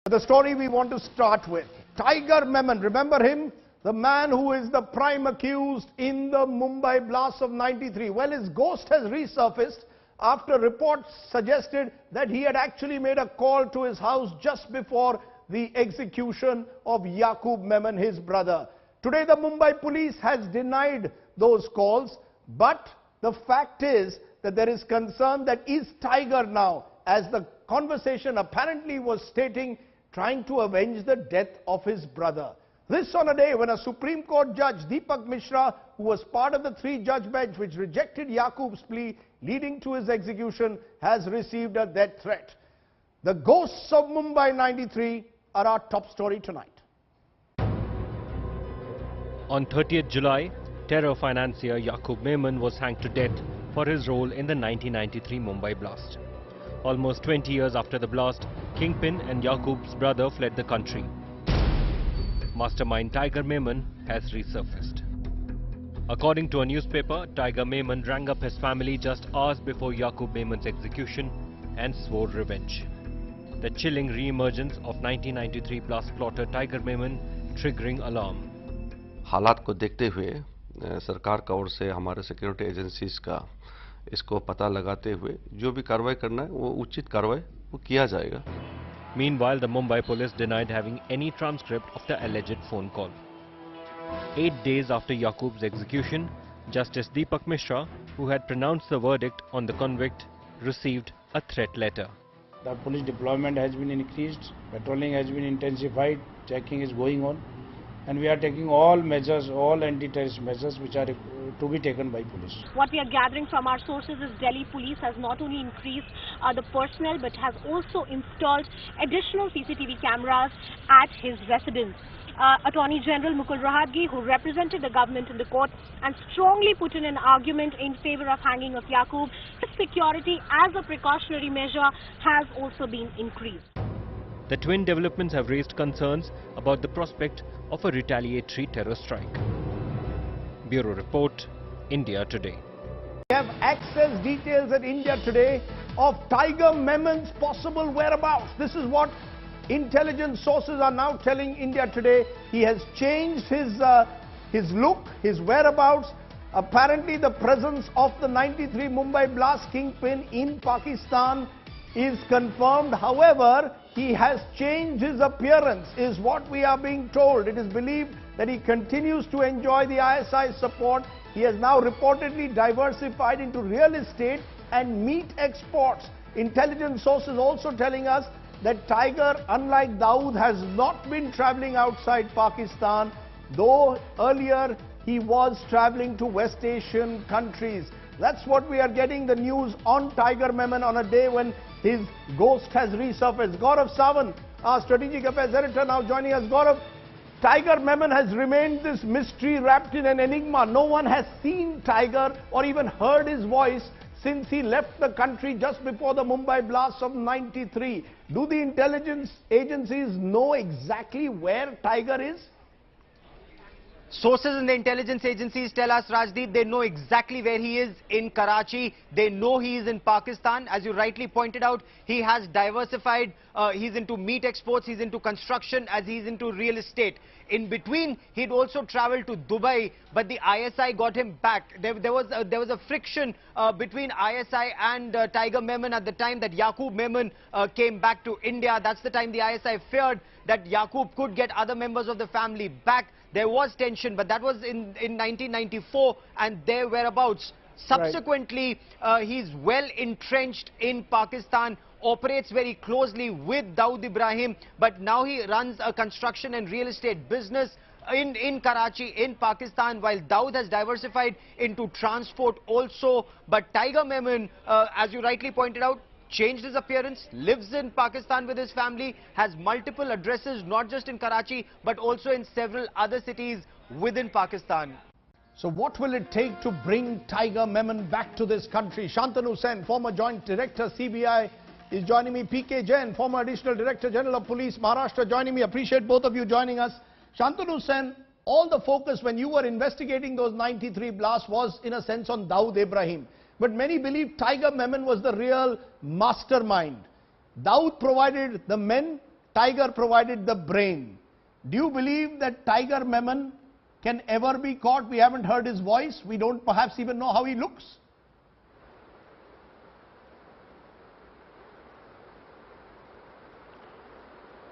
The story we want to start with, Tiger Memon, remember him? The man who is the prime accused in the Mumbai blast of '93. Well, his ghost has resurfaced after reports suggested that he had actually made a call to his house just before the execution of Yakub Memon, his brother. Today, the Mumbai police has denied those calls, but the fact is that there is concern that is Tiger now, as the conversation apparently was stating, trying to avenge the death of his brother. This on a day when a Supreme Court judge, Deepak Mishra, who was part of the three-judge bench which rejected Yakub's plea leading to his execution, has received a death threat. The ghosts of Mumbai '93 are our top story tonight. On 30th July, terror financier Yakub Memon was hanged to death for his role in the 1993 Mumbai blast. Almost 20 years after the blast, Kingpin and Yakub's brother fled the country. Mastermind Tiger Memon has resurfaced. According to a newspaper, Tiger Memon rang up his family just hours before Yakub Memon's execution and swore revenge. The chilling re-emergence of 1993 blast plotter Tiger Memon triggering alarm. हालात को देखते हुए सरकार का ओर से हमारे security agencies का इसको पता लगाते हुए जो भी कार्रवाई करना है वो उचित कार्रवाई वो किया जाएगा. Meanwhile, the Mumbai police denied having any transcript of the alleged phone call. 8 days after Yakub's execution, Justice Deepak Mishra, who had pronounced the verdict on the convict, received a threat letter. The police deployment has been increased, patrolling has been intensified, checking is going on, and we are taking all measures, all anti-terrorist measures which are to be taken by police. What we are gathering from our sources is Delhi police has not only increased the personnel but has also installed additional CCTV cameras at his residence. Attorney General Mukul Rohatgi, who represented the government in the court and strongly put in an argument in favor of hanging of Yakub, his security as a precautionary measure has also been increased. The twin developments have raised concerns about the prospect of a retaliatory terror strike. Bureau Report, India Today. We have access details at India Today of Tiger Memon's possible whereabouts. This is what intelligence sources are now telling India Today. He has changed his look, his whereabouts. Apparently the presence of the '93 Mumbai blast kingpin in Pakistan is confirmed. However, he has changed his appearance, is what we are being told. It is believed that he continues to enjoy the ISI's support. He has now reportedly diversified into real estate and meat exports. Intelligence sources also telling us that Tiger, unlike Dawood, has not been traveling outside Pakistan, though earlier he was traveling to West Asian countries. That's what we are getting the news on Tiger Memon on a day when his ghost has resurfaced. Gaurav Sawant, our strategic affairs editor, now joining us. Gaurav, Tiger Memon has remained this mystery wrapped in an enigma. No one has seen Tiger or even heard his voice since he left the country just before the Mumbai blast of '93. Do the intelligence agencies know exactly where Tiger is? Sources in the intelligence agencies tell us, Rajdeep, they know exactly where he is in Karachi. They know he is in Pakistan. As you rightly pointed out, he has diversified. He's into meat exports, he's into construction, as he's into real estate. In between, he'd also traveled to Dubai, but the ISI got him back. There was a friction between ISI and Tiger Memon at the time that Yakub Memon came back to India. That's the time the ISI feared that Yakub could get other members of the family back. There was tension, but that was in 1994 and their whereabouts. Subsequently, he's well entrenched in Pakistan, operates very closely with Dawood Ibrahim, but now he runs a construction and real estate business in Karachi, in Pakistan, while Dawood has diversified into transport also. But Tiger Memon, as you rightly pointed out, changed his appearance, lives in Pakistan with his family, has multiple addresses, not just in Karachi, but also in several other cities within Pakistan. So what will it take to bring Tiger Memon back to this country? Shantanu Sen, former Joint Director, CBI, is joining me. PK Jain, former Additional Director General of Police, Maharashtra, joining me. Appreciate both of you joining us. Shantanu Sen, all the focus when you were investigating those '93 blasts was in a sense on Dawood Ibrahim. But many believe Tiger Memon was the real mastermind. Dawood provided the men, Tiger provided the brain. Do you believe that Tiger Memon can ever be caught? We haven't heard his voice. We don't perhaps even know how he looks.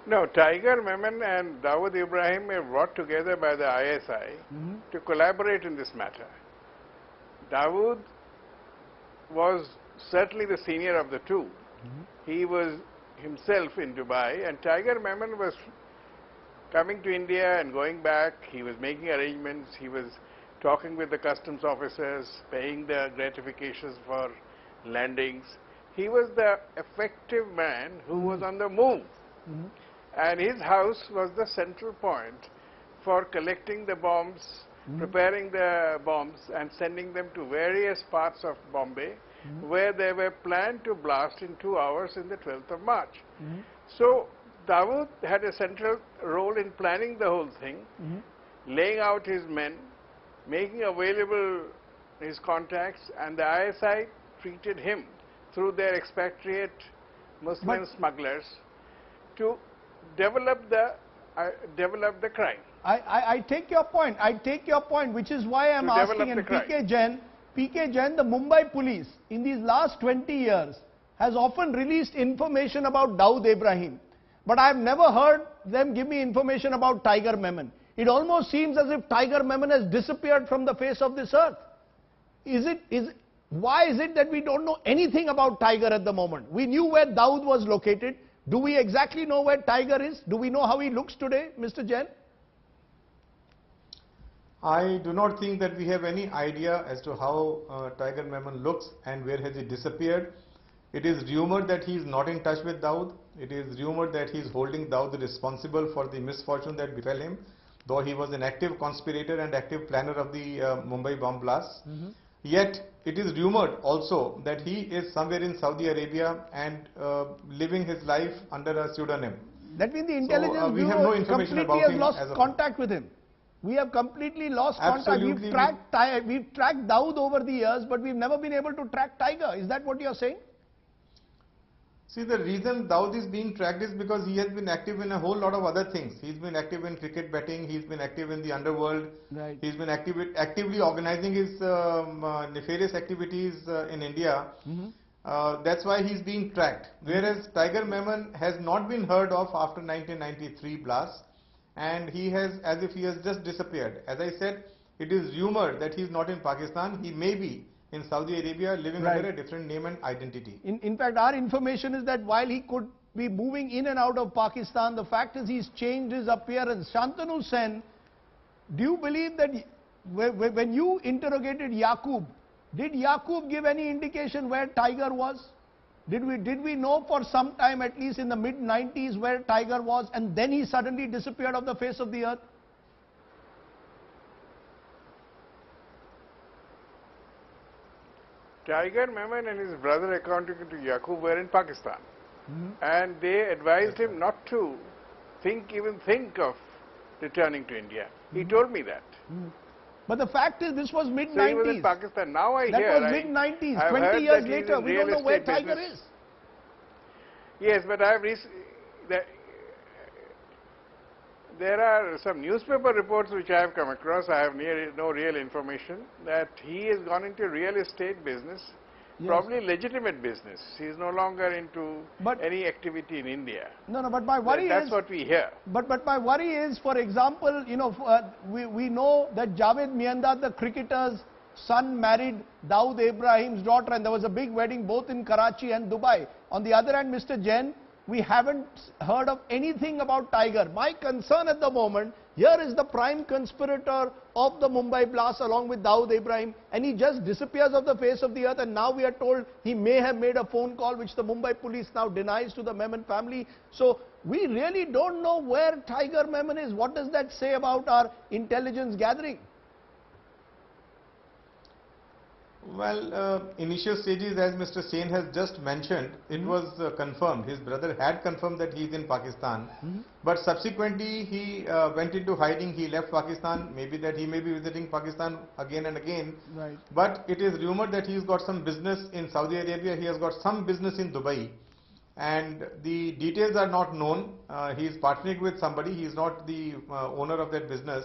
No, Tiger Memon and Dawood Ibrahim were brought together by the ISI to collaborate in this matter. Dawood was certainly the senior of the two. He was himself in Dubai, and Tiger Memon was coming to India and going back. He was making arrangements. He was talking with the customs officers, paying the gratifications for landings. He was the effective man who was on the move. And his house was the central point for collecting the bombs, preparing the bombs and sending them to various parts of Bombay where they were planned to blast in 2 hours in the 12th of March. So Dawood had a central role in planning the whole thing, laying out his men, making available his contacts, and the ISI treated him through their expatriate Muslim smugglers to develop the crime. I take your point. I take your point, which is why I'm asking. And PK Jain, the Mumbai police, in these last 20 years, has often released information about Dawood Ibrahim. But I've never heard them give me information about Tiger Memon. It almost seems as if Tiger Memon has disappeared from the face of this earth. Why is it that we don't know anything about Tiger at the moment? We knew where Dawood was located. Do we exactly know where Tiger is? Do we know how he looks today, Mr. Jain? I do not think that we have any idea as to how Tiger Memon looks and where has he disappeared. It is rumored that he is not in touch with Dawood. It is rumored that he is holding Dawood responsible for the misfortune that befell him, though he was an active conspirator and active planner of the Mumbai bomb blasts. Yet, it is rumored also that he is somewhere in Saudi Arabia and living his life under a pseudonym. That means the intelligence we have no information completely about has him lost contact with him. We have completely lost contact. We've tracked Dawood over the years, but we've never been able to track Tiger. Is that what you're saying? See, the reason Dawood is being tracked is because he has been active in a whole lot of other things. He's been active in cricket betting, he's been active in the underworld, he's been actively organizing his nefarious activities in India. That's why he's being tracked. Whereas Tiger Memon has not been heard of after 1993 blast, and he has, as if he has just disappeared. As I said, it is rumored that he's not in Pakistan. He may be in Saudi Arabia living under a different name and identity. In fact, our information is that while he could be moving in and out of Pakistan, the fact is he's changed his appearance. Shantanu Sen, do you believe that when you interrogated Yakub, did Yakub give any indication where Tiger was? Did we know for some time, at least in the mid-90s, where Tiger was, and then he suddenly disappeared off the face of the earth? Tiger Memon and his brother, according to Yakub, were in Pakistan. And they advised him not to even think of returning to India. He told me that. But the fact is, this was mid-90s. So he was in Pakistan. Now I hear... That was mid-90s. 20 years later, we don't know where Tiger is. Yes, but I have there are some newspaper reports which I have come across. I have no real information that he has gone into real estate business, probably legitimate business. He is no longer into any activity in India. No, but my worry is... That's what we hear. But my worry is, for example, you know, we know that Javed Miandad, the cricketer's son, married Dawood Ibrahim's daughter, and there was a big wedding both in Karachi and Dubai. On the other hand, Mr. Jain, we haven't heard of anything about Tiger. My concern at the moment, here is the prime conspirator of the Mumbai blast along with Dawood Ibrahim, and he just disappears off the face of the earth, and now we are told he may have made a phone call which the Mumbai police now denies to the Memon family. So we really don't know where Tiger Memon is. What does that say about our intelligence gathering? Well, initial stages, as Mr. Sen has just mentioned, it was confirmed. His brother had confirmed that he is in Pakistan. But subsequently, he went into hiding. He left Pakistan. Maybe that he may be visiting Pakistan again and again. But it is rumored that he's got some business in Saudi Arabia. He has got some business in Dubai. and the details are not known. He is partnering with somebody, he is not the owner of that business,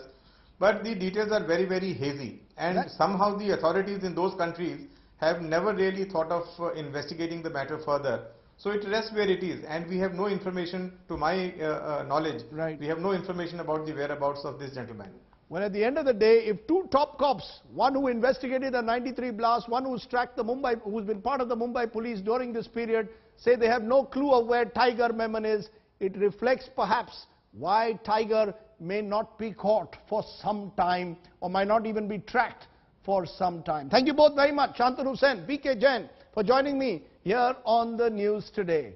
but the details are very, very hazy, and somehow the authorities in those countries have never really thought of investigating the matter further. So it rests where it is, and we have no information, to my knowledge, we have no information about the whereabouts of this gentleman. Well, at the end of the day, if two top cops, one who investigated the 93 blast, one who's tracked the Mumbai, who's been part of the Mumbai police during this period, say they have no clue of where Tiger Memon is, it reflects perhaps why Tiger may not be caught for some time, or might not even be tracked for some time. Thank you both very much, Shantanu Sen, VK Jain, for joining me here on the news today.